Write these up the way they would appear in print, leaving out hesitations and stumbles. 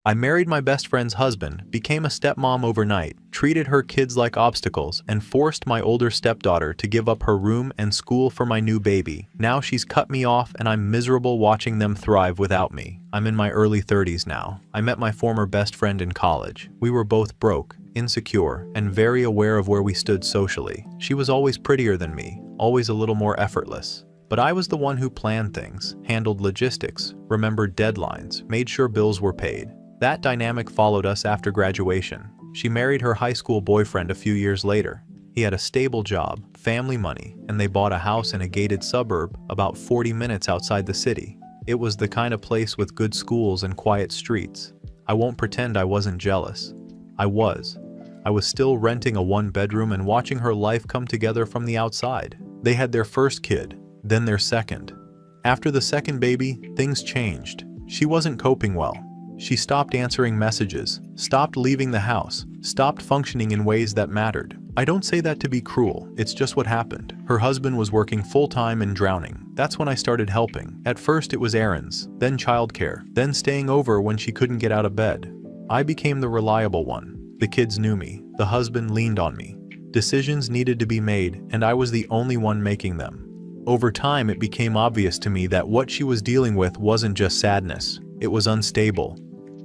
I married my best friend's husband, became a stepmom overnight, treated her kids like obstacles, and forced my older stepdaughter to give up her room and school for my new baby. Now she's cut me off and I'm miserable watching them thrive without me. I'm in my early 30s now. I met my former best friend in college. We were both broke, insecure, and very aware of where we stood socially. She was always prettier than me, always a little more effortless. But I was the one who planned things, handled logistics, remembered deadlines, made sure bills were paid. That dynamic followed us after graduation. She married her high school boyfriend a few years later. He had a stable job, family money, and they bought a house in a gated suburb about 40 minutes outside the city. It was the kind of place with good schools and quiet streets. I won't pretend I wasn't jealous. I was. I was still renting a one-bedroom and watching her life come together from the outside. They had their first kid, then their second. After the second baby, things changed. She wasn't coping well. She stopped answering messages, stopped leaving the house, stopped functioning in ways that mattered. I don't say that to be cruel, it's just what happened. Her husband was working full-time and drowning. That's when I started helping. At first it was errands, then childcare, then staying over when she couldn't get out of bed. I became the reliable one. The kids knew me, the husband leaned on me. Decisions needed to be made, and I was the only one making them. Over time it became obvious to me that what she was dealing with wasn't just sadness, it was unstable.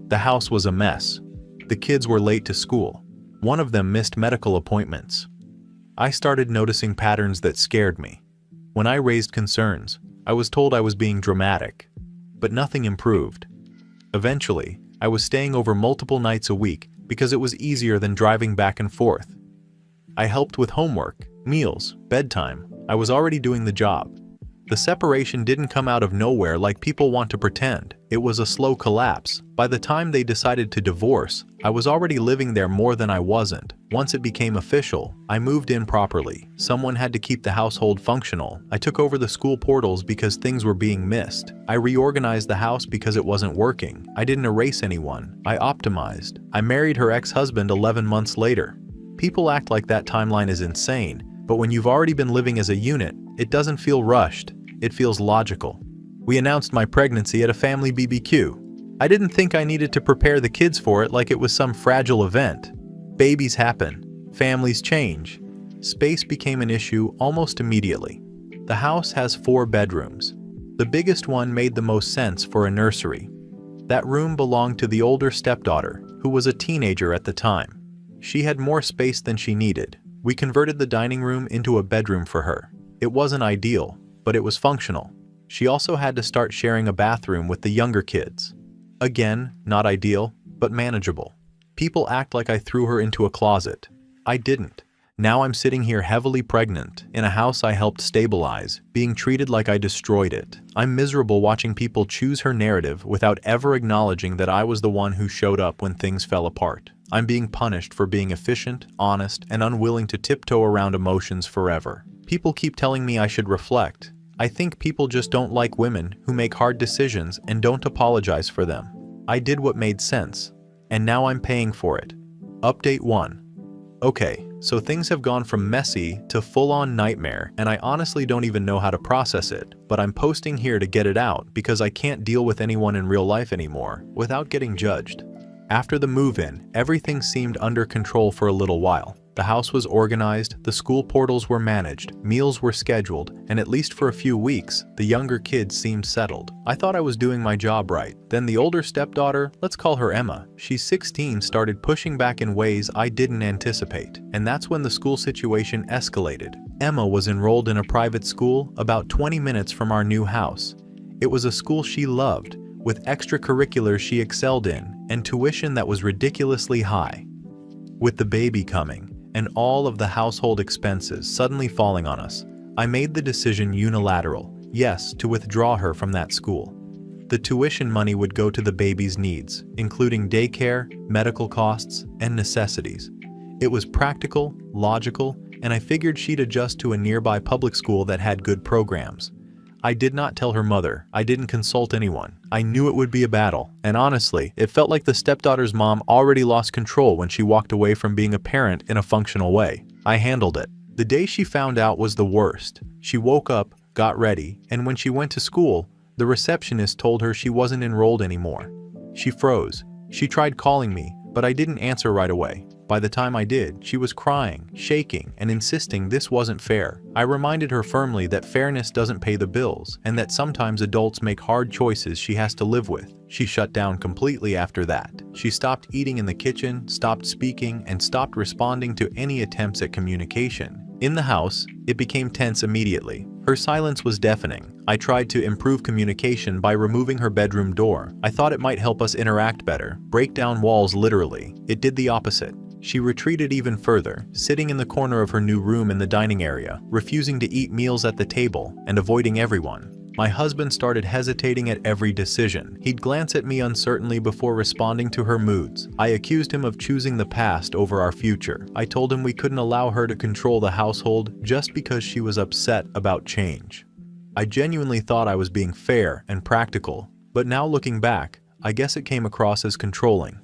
The house was a mess. The kids were late to school. One of them missed medical appointments. I started noticing patterns that scared me. When I raised concerns, I was told I was being dramatic, but nothing improved. Eventually, I was staying over multiple nights a week because it was easier than driving back and forth. I helped with homework, meals, bedtime. I was already doing the job. The separation didn't come out of nowhere like people want to pretend. It was a slow collapse. By the time they decided to divorce, I was already living there more than I wasn't. Once it became official, I moved in properly. Someone had to keep the household functional. I took over the school portals because things were being missed. I reorganized the house because it wasn't working. I didn't erase anyone. I optimized. I married her ex-husband 11 months later. People act like that timeline is insane, but when you've already been living as a unit, it doesn't feel rushed. It feels logical. We announced my pregnancy at a family BBQ. I didn't think I needed to prepare the kids for it like it was some fragile event. Babies happen. Families change. Space became an issue almost immediately. The house has 4 bedrooms. The biggest one made the most sense for a nursery. That room belonged to the older stepdaughter, who was a teenager at the time. She had more space than she needed. We converted the dining room into a bedroom for her. It wasn't ideal, but it was functional. She also had to start sharing a bathroom with the younger kids. Again, not ideal, but manageable. People act like I threw her into a closet. I didn't. Now I'm sitting here heavily pregnant, in a house I helped stabilize, being treated like I destroyed it. I'm miserable watching people choose her narrative without ever acknowledging that I was the one who showed up when things fell apart. I'm being punished for being efficient, honest, and unwilling to tiptoe around emotions forever. People keep telling me I should reflect. I think people just don't like women who make hard decisions and don't apologize for them. I did what made sense, and now I'm paying for it. Update 1. Okay, so things have gone from messy to full-on nightmare, and I honestly don't even know how to process it, but I'm posting here to get it out because I can't deal with anyone in real life anymore without getting judged. After the move-in, everything seemed under control for a little while. The house was organized, the school portals were managed, meals were scheduled, and at least for a few weeks, the younger kids seemed settled. I thought I was doing my job right. Then the older stepdaughter, let's call her Emma, she's 16, started pushing back in ways I didn't anticipate. And that's when the school situation escalated. Emma was enrolled in a private school about 20 minutes from our new house. It was a school she loved, with extracurriculars she excelled in, and tuition that was ridiculously high. With the baby coming, and all of the household expenses suddenly falling on us, I made the decision unilateral, yes, to withdraw her from that school. The tuition money would go to the baby's needs, including daycare, medical costs, and necessities. It was practical, logical, and I figured she'd adjust to a nearby public school that had good programs. I did not tell her mother. I didn't consult anyone. I knew it would be a battle, and honestly, it felt like the stepdaughter's mom already lost control when she walked away from being a parent in a functional way. I handled it. The day she found out was the worst. She woke up, got ready, and when she went to school, the receptionist told her she wasn't enrolled anymore. She froze. She tried calling me, but I didn't answer right away. By the time I did, she was crying, shaking, and insisting this wasn't fair. I reminded her firmly that fairness doesn't pay the bills, and that sometimes adults make hard choices she has to live with. She shut down completely after that. She stopped eating in the kitchen, stopped speaking, and stopped responding to any attempts at communication. In the house, it became tense immediately. Her silence was deafening. I tried to improve communication by removing her bedroom door. I thought it might help us interact better, break down walls literally. It did the opposite. She retreated even further, sitting in the corner of her new room in the dining area, refusing to eat meals at the table, and avoiding everyone. My husband started hesitating at every decision. He'd glance at me uncertainly before responding to her moods. I accused him of choosing the past over our future. I told him we couldn't allow her to control the household just because she was upset about change. I genuinely thought I was being fair and practical, but now looking back, I guess it came across as controlling.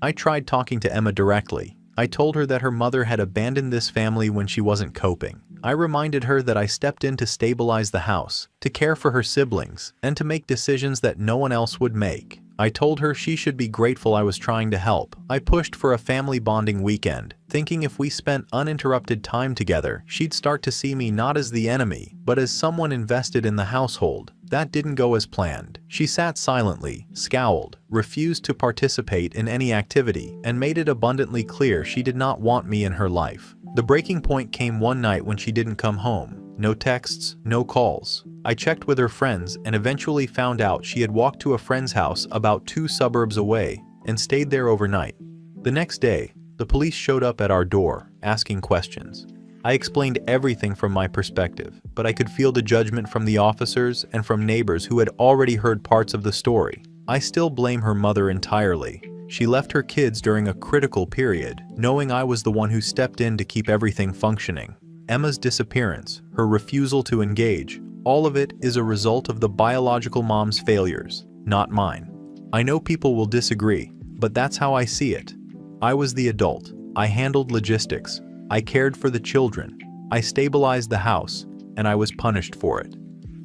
I tried talking to Emma directly. I told her that her mother had abandoned this family when she wasn't coping. I reminded her that I stepped in to stabilize the house, to care for her siblings, and to make decisions that no one else would make. I told her she should be grateful I was trying to help. I pushed for a family bonding weekend, thinking if we spent uninterrupted time together, she'd start to see me not as the enemy, but as someone invested in the household. That didn't go as planned. She sat silently, scowled, refused to participate in any activity, and made it abundantly clear she did not want me in her life. The breaking point came one night when she didn't come home. No texts, no calls. I checked with her friends and eventually found out she had walked to a friend's house about 2 suburbs away and stayed there overnight. The next day, the police showed up at our door, asking questions. I explained everything from my perspective, but I could feel the judgment from the officers and from neighbors who had already heard parts of the story. I still blame her mother entirely. She left her kids during a critical period, knowing I was the one who stepped in to keep everything functioning. Emma's disappearance, her refusal to engage, all of it is a result of the biological mom's failures, not mine. I know people will disagree, but that's how I see it. I was the adult. I handled logistics. I cared for the children. I stabilized the house, and I was punished for it.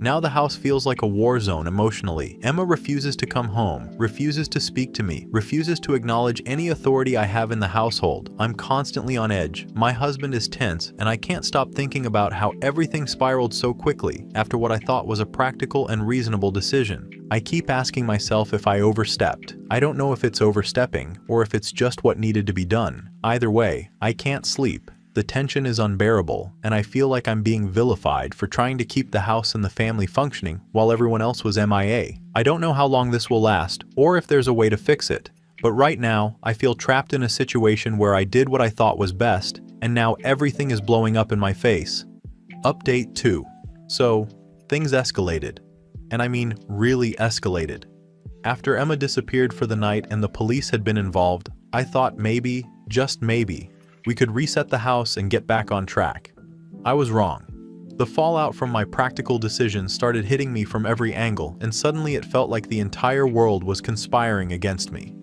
Now the house feels like a war zone emotionally. Emma refuses to come home, refuses to speak to me, refuses to acknowledge any authority I have in the household. I'm constantly on edge. My husband is tense, and I can't stop thinking about how everything spiraled so quickly after what I thought was a practical and reasonable decision. I keep asking myself if I overstepped. I don't know if it's overstepping or if it's just what needed to be done. Either way, I can't sleep. The tension is unbearable, and I feel like I'm being vilified for trying to keep the house and the family functioning while everyone else was MIA. I don't know how long this will last, or if there's a way to fix it, but right now, I feel trapped in a situation where I did what I thought was best, and now everything is blowing up in my face. Update 2. So, things escalated. And I mean really escalated. After Emma disappeared for the night and the police had been involved, I thought maybe, just maybe, we could reset the house and get back on track. I was wrong. The fallout from my practical decisions started hitting me from every angle, and suddenly it felt like the entire world was conspiring against me.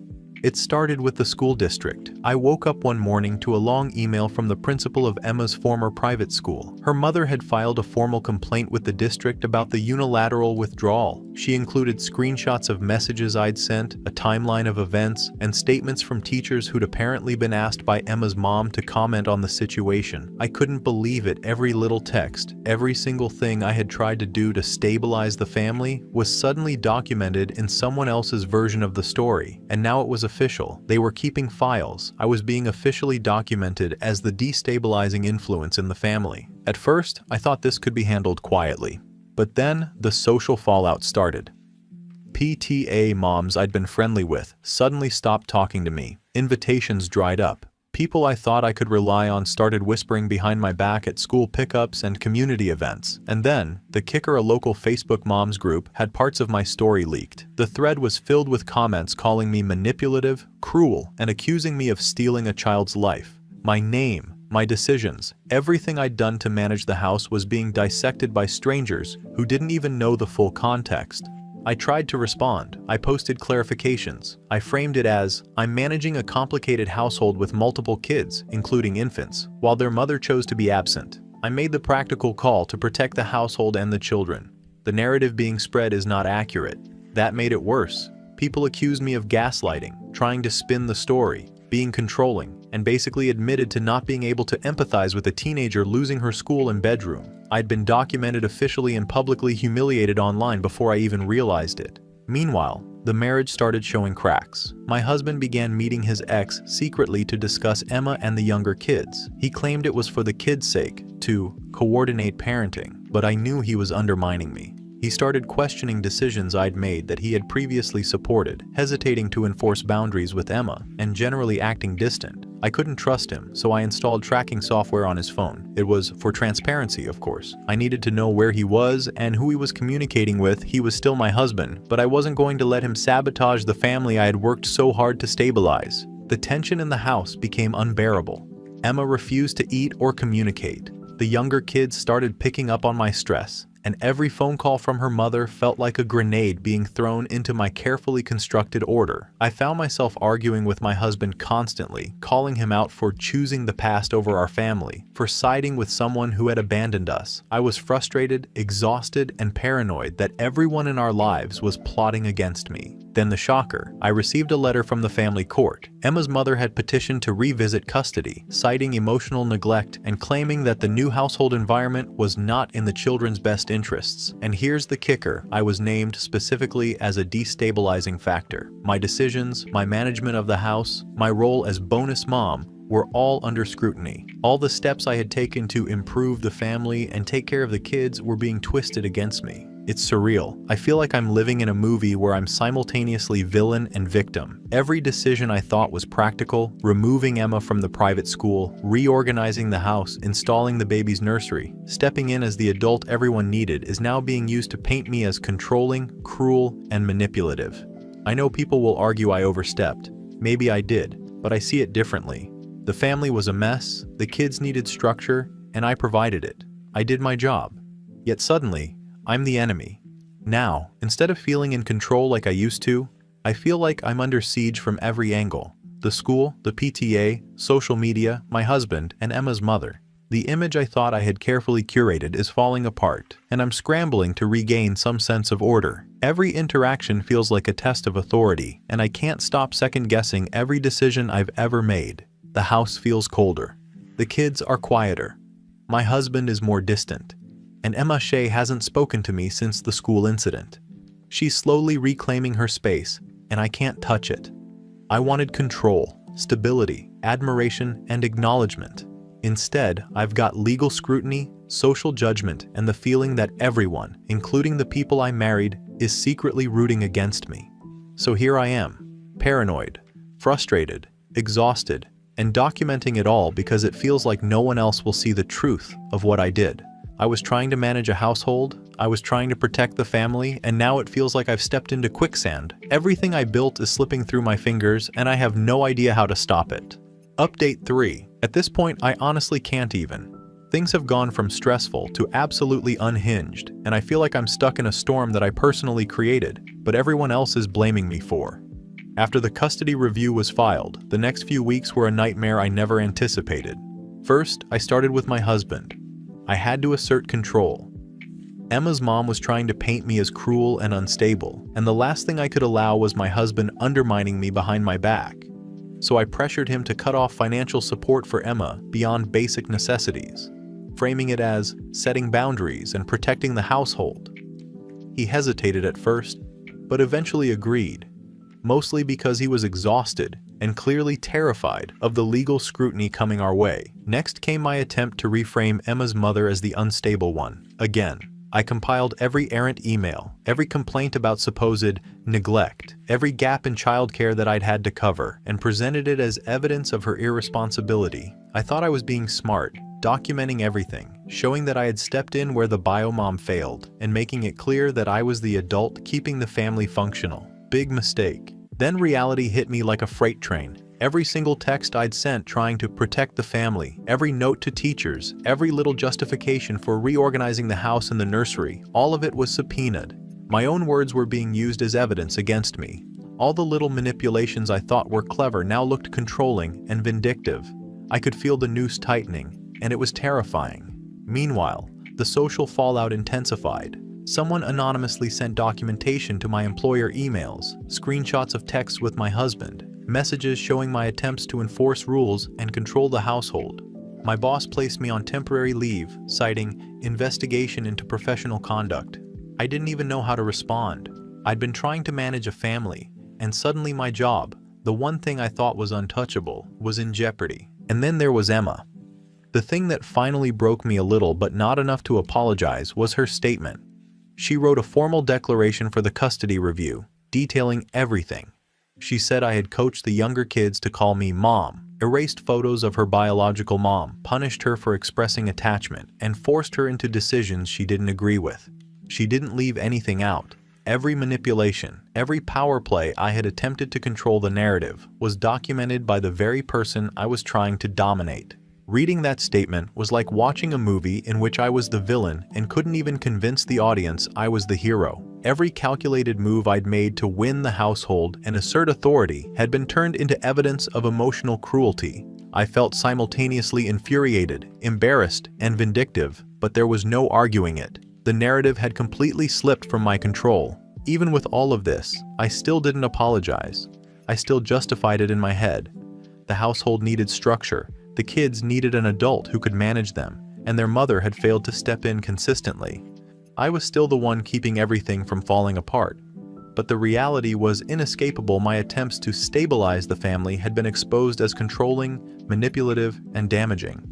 It started with the school district. I woke up one morning to a long email from the principal of Emma's former private school. Her mother had filed a formal complaint with the district about the unilateral withdrawal. She included screenshots of messages I'd sent, a timeline of events, and statements from teachers who'd apparently been asked by Emma's mom to comment on the situation. I couldn't believe it. Every little text, every single thing I had tried to do to stabilize the family was suddenly documented in someone else's version of the story, and now it was official. They were keeping files. I was being officially documented as the destabilizing influence in the family. At first, I thought this could be handled quietly. But then, the social fallout started. PTA moms I'd been friendly with suddenly stopped talking to me. Invitations dried up. People I thought I could rely on started whispering behind my back at school pickups and community events. And then, the kicker, a local Facebook moms group, had parts of my story leaked. The thread was filled with comments calling me manipulative, cruel, and accusing me of stealing a child's life. My name, my decisions, everything I'd done to manage the house was being dissected by strangers who didn't even know the full context. I tried to respond. I posted clarifications. I framed it as, I'm managing a complicated household with multiple kids, including infants, while their mother chose to be absent. I made the practical call to protect the household and the children. The narrative being spread is not accurate. That made it worse. People accused me of gaslighting, trying to spin the story, being controlling, and basically admitted to not being able to empathize with a teenager losing her school and bedroom. I'd been documented officially and publicly humiliated online before I even realized it. Meanwhile, the marriage started showing cracks. My husband began meeting his ex secretly to discuss Emma and the younger kids. He claimed it was for the kids' sake, to coordinate parenting, but I knew he was undermining me. He started questioning decisions I'd made that he had previously supported, hesitating to enforce boundaries with Emma, and generally acting distant. I couldn't trust him, so I installed tracking software on his phone. It was for transparency, of course. I needed to know where he was and who he was communicating with. He was still my husband, but I wasn't going to let him sabotage the family I had worked so hard to stabilize. The tension in the house became unbearable. Emma refused to eat or communicate. The younger kids started picking up on my stress, and every phone call from her mother felt like a grenade being thrown into my carefully constructed order. I found myself arguing with my husband constantly, calling him out for choosing the past over our family, for siding with someone who had abandoned us. I was frustrated, exhausted, and paranoid that everyone in our lives was plotting against me. Then the shocker, I received a letter from the family court. Emma's mother had petitioned to revisit custody, citing emotional neglect and claiming that the new household environment was not in the children's best interests. And here's the kicker, I was named specifically as a destabilizing factor. My decisions, my management of the house, my role as bonus mom, were all under scrutiny. All the steps I had taken to improve the family and take care of the kids were being twisted against me. It's surreal. I feel like I'm living in a movie where I'm simultaneously villain and victim. Every decision I thought was practical, removing Emma from the private school, reorganizing the house, installing the baby's nursery, stepping in as the adult everyone needed, is now being used to paint me as controlling, cruel, and manipulative. I know people will argue I overstepped. Maybe I did, but I see it differently. The family was a mess, the kids needed structure, and I provided it. I did my job. Yet suddenly, I'm the enemy. Now, instead of feeling in control like I used to, I feel like I'm under siege from every angle. The school, the PTA, social media, my husband, and Emma's mother. The image I thought I had carefully curated is falling apart, and I'm scrambling to regain some sense of order. Every interaction feels like a test of authority, and I can't stop second-guessing every decision I've ever made. The house feels colder. The kids are quieter. My husband is more distant. And Emma Shea hasn't spoken to me since the school incident. She's slowly reclaiming her space, and I can't touch it. I wanted control, stability, admiration, and acknowledgement. Instead, I've got legal scrutiny, social judgment, and the feeling that everyone, including the people I married, is secretly rooting against me. So here I am, paranoid, frustrated, exhausted, and documenting it all because it feels like no one else will see the truth of what I did. I was trying to manage a household, I was trying to protect the family, and now it feels like I've stepped into quicksand. Everything I built is slipping through my fingers, and I have no idea how to stop it. Update 3. At this point, I honestly can't even. Things have gone from stressful to absolutely unhinged, and I feel like I'm stuck in a storm that I personally created, but everyone else is blaming me for. After the custody review was filed, the next few weeks were a nightmare I never anticipated. First, I started with my husband. I had to assert control. Emma's mom was trying to paint me as cruel and unstable, and the last thing I could allow was my husband undermining me behind my back. So I pressured him to cut off financial support for Emma beyond basic necessities, framing it as setting boundaries and protecting the household. He hesitated at first, but eventually agreed, mostly because he was exhausted and clearly terrified of the legal scrutiny coming our way. Next came my attempt to reframe Emma's mother as the unstable one. Again, I compiled every errant email, every complaint about supposed neglect, every gap in childcare that I'd had to cover, and presented it as evidence of her irresponsibility. I thought I was being smart, documenting everything, showing that I had stepped in where the biomom failed, and making it clear that I was the adult keeping the family functional. Big mistake. Then reality hit me like a freight train. Every single text I'd sent trying to protect the family, every note to teachers, every little justification for reorganizing the house and the nursery, all of it was subpoenaed. My own words were being used as evidence against me. All the little manipulations I thought were clever now looked controlling and vindictive. I could feel the noose tightening, and it was terrifying. Meanwhile, the social fallout intensified. Someone anonymously sent documentation to my employer emails, screenshots of texts with my husband, messages showing my attempts to enforce rules and control the household. My boss placed me on temporary leave, citing investigation into professional conduct. I didn't even know how to respond. I'd been trying to manage a family, and suddenly my job, the one thing I thought was untouchable, was in jeopardy. And then there was Emma. The thing that finally broke me a little but not enough to apologize was her statement. She wrote a formal declaration for the custody review, detailing everything. She said I had coached the younger kids to call me mom, erased photos of her biological mom, punished her for expressing attachment, and forced her into decisions she didn't agree with. She didn't leave anything out. Every manipulation, every power play I had attempted to control the narrative was documented by the very person I was trying to dominate. Reading that statement was like watching a movie in which I was the villain and couldn't even convince the audience I was the hero. Every calculated move I'd made to win the household and assert authority had been turned into evidence of emotional cruelty. I felt simultaneously infuriated, embarrassed, and vindictive, but there was no arguing it. The narrative had completely slipped from my control. Even with all of this, I still didn't apologize. I still justified it in my head. The household needed structure. The kids needed an adult who could manage them, and their mother had failed to step in consistently. I was still the one keeping everything from falling apart. But the reality was inescapable. My attempts to stabilize the family had been exposed as controlling, manipulative, and damaging.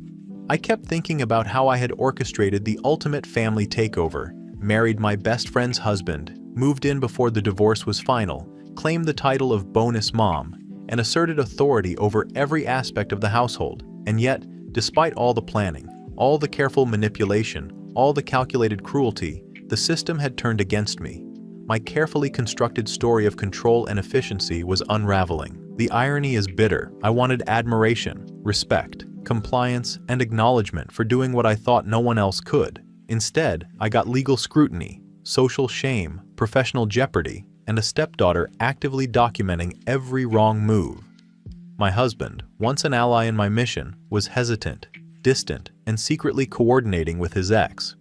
I kept thinking about how I had orchestrated the ultimate family takeover, married my best friend's husband, moved in before the divorce was final, claimed the title of bonus mom, and asserted authority over every aspect of the household. And yet, despite all the planning, all the careful manipulation, all the calculated cruelty, the system had turned against me. My carefully constructed story of control and efficiency was unraveling. The irony is bitter. I wanted admiration, respect, compliance, and acknowledgement for doing what I thought no one else could. Instead, I got legal scrutiny, social shame, professional jeopardy, and a stepdaughter actively documenting every wrong move. My husband, once an ally in my mission, was hesitant, distant, and secretly coordinating with his ex.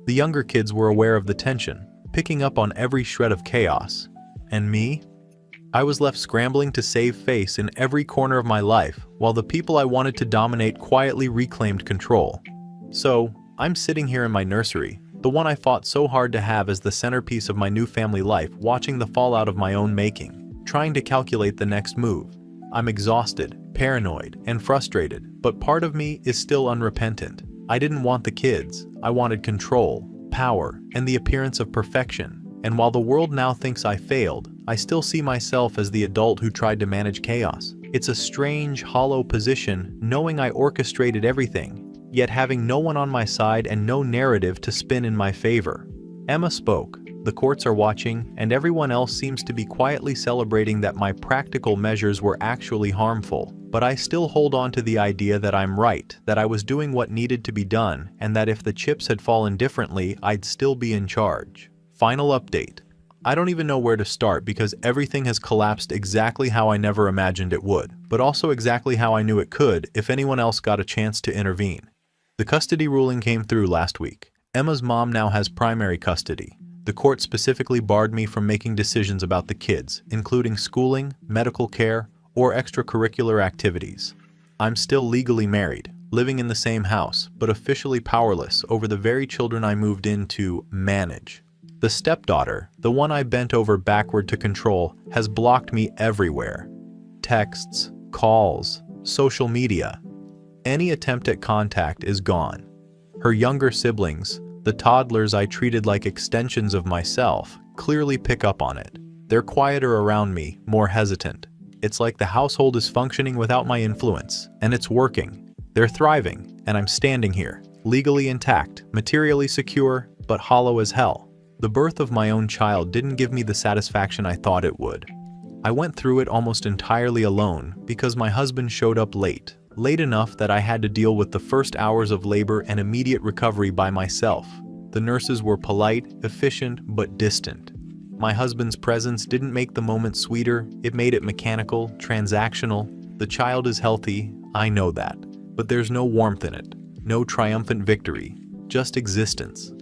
The younger kids were aware of the tension, picking up on every shred of chaos. And me? I was left scrambling to save face in every corner of my life, while the people I wanted to dominate quietly reclaimed control. So, I'm sitting here in my nursery, the one I fought so hard to have as the centerpiece of my new family life, watching the fallout of my own making, trying to calculate the next move. I'm exhausted, paranoid, and frustrated, but part of me is still unrepentant. I didn't want the kids. I wanted control, power, and the appearance of perfection. And while the world now thinks I failed, I still see myself as the adult who tried to manage chaos. It's a strange, hollow position, knowing I orchestrated everything, yet having no one on my side and no narrative to spin in my favor. Emma spoke. The courts are watching, and everyone else seems to be quietly celebrating that my practical measures were actually harmful. But I still hold on to the idea that I'm right, that I was doing what needed to be done, and that if the chips had fallen differently, I'd still be in charge. Final update. I don't even know where to start because everything has collapsed exactly how I never imagined it would, but also exactly how I knew it could if anyone else got a chance to intervene. The custody ruling came through last week. Emma's mom now has primary custody. The court specifically barred me from making decisions about the kids, including schooling, medical care, or extracurricular activities. I'm still legally married, living in the same house, but officially powerless over the very children I moved in to manage. The stepdaughter, the one I bent over backward to control, has blocked me everywhere. Texts, calls, social media. Any attempt at contact is gone. Her younger siblings, the toddlers I treated like extensions of myself, clearly pick up on it. They're quieter around me, more hesitant. It's like the household is functioning without my influence, and it's working. They're thriving, and I'm standing here, legally intact, materially secure, but hollow as hell. The birth of my own child didn't give me the satisfaction I thought it would. I went through it almost entirely alone because my husband showed up late enough that I had to deal with the first hours of labor and immediate recovery by myself. The nurses were polite, efficient, but distant. My husband's presence didn't make the moment sweeter, it made it mechanical, transactional. The child is healthy, I know that, but there's no warmth in it, no triumphant victory, just existence.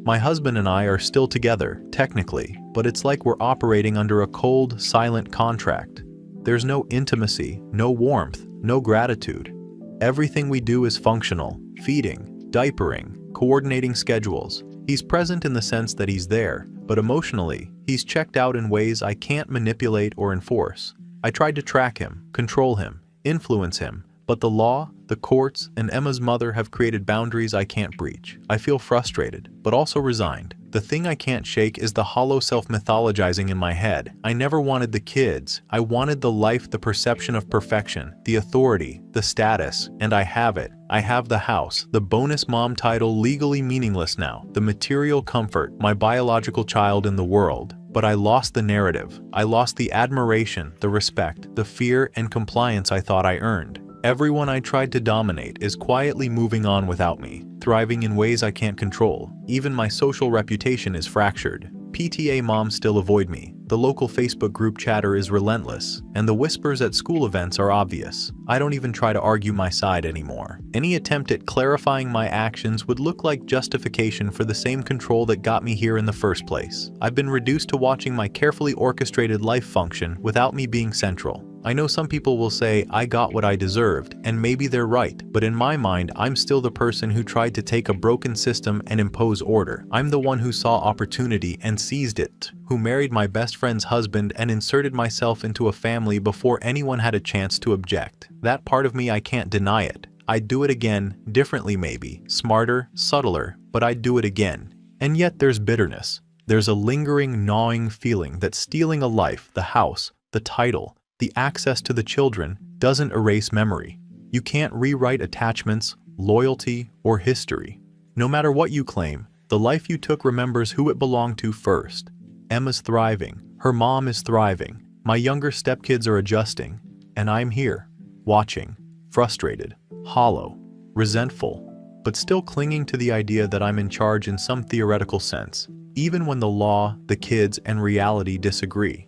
My husband and I are still together, technically, but it's like we're operating under a cold, silent contract. There's no intimacy, no warmth, no gratitude. Everything we do is functional: feeding, diapering, coordinating schedules. He's present in the sense that he's there, but emotionally, he's checked out in ways I can't manipulate or enforce. I tried to track him, control him, influence him, but the law, the courts, and Emma's mother have created boundaries I can't breach. I feel frustrated, but also resigned. The thing I can't shake is the hollow self-mythologizing in my head. I never wanted the kids. I wanted the life, the perception of perfection, the authority, the status, and I have it. I have the house, the bonus mom title legally meaningless now, the material comfort, my biological child in the world. But I lost the narrative. I lost the admiration, the respect, the fear, and compliance I thought I earned. Everyone I tried to dominate is quietly moving on without me, thriving in ways I can't control. Even my social reputation is fractured. PTA moms still avoid me, the local Facebook group chatter is relentless, and the whispers at school events are obvious. I don't even try to argue my side anymore. Any attempt at clarifying my actions would look like justification for the same control that got me here in the first place. I've been reduced to watching my carefully orchestrated life function without me being central. I know some people will say I got what I deserved, and maybe they're right, but in my mind, I'm still the person who tried to take a broken system and impose order. I'm the one who saw opportunity and seized it, who married my best friend's husband and inserted myself into a family before anyone had a chance to object. That part of me, I can't deny it. I'd do it again, differently maybe, smarter, subtler, but I'd do it again. And yet there's bitterness. There's a lingering, gnawing feeling that stealing a life, the house, the title, the access to the children doesn't erase memory. You can't rewrite attachments, loyalty, or history. No matter what you claim, the life you took remembers who it belonged to first. Emma's thriving. Her mom is thriving. My younger stepkids are adjusting. And I'm here, watching, frustrated, hollow, resentful, but still clinging to the idea that I'm in charge in some theoretical sense, even when the law, the kids, and reality disagree.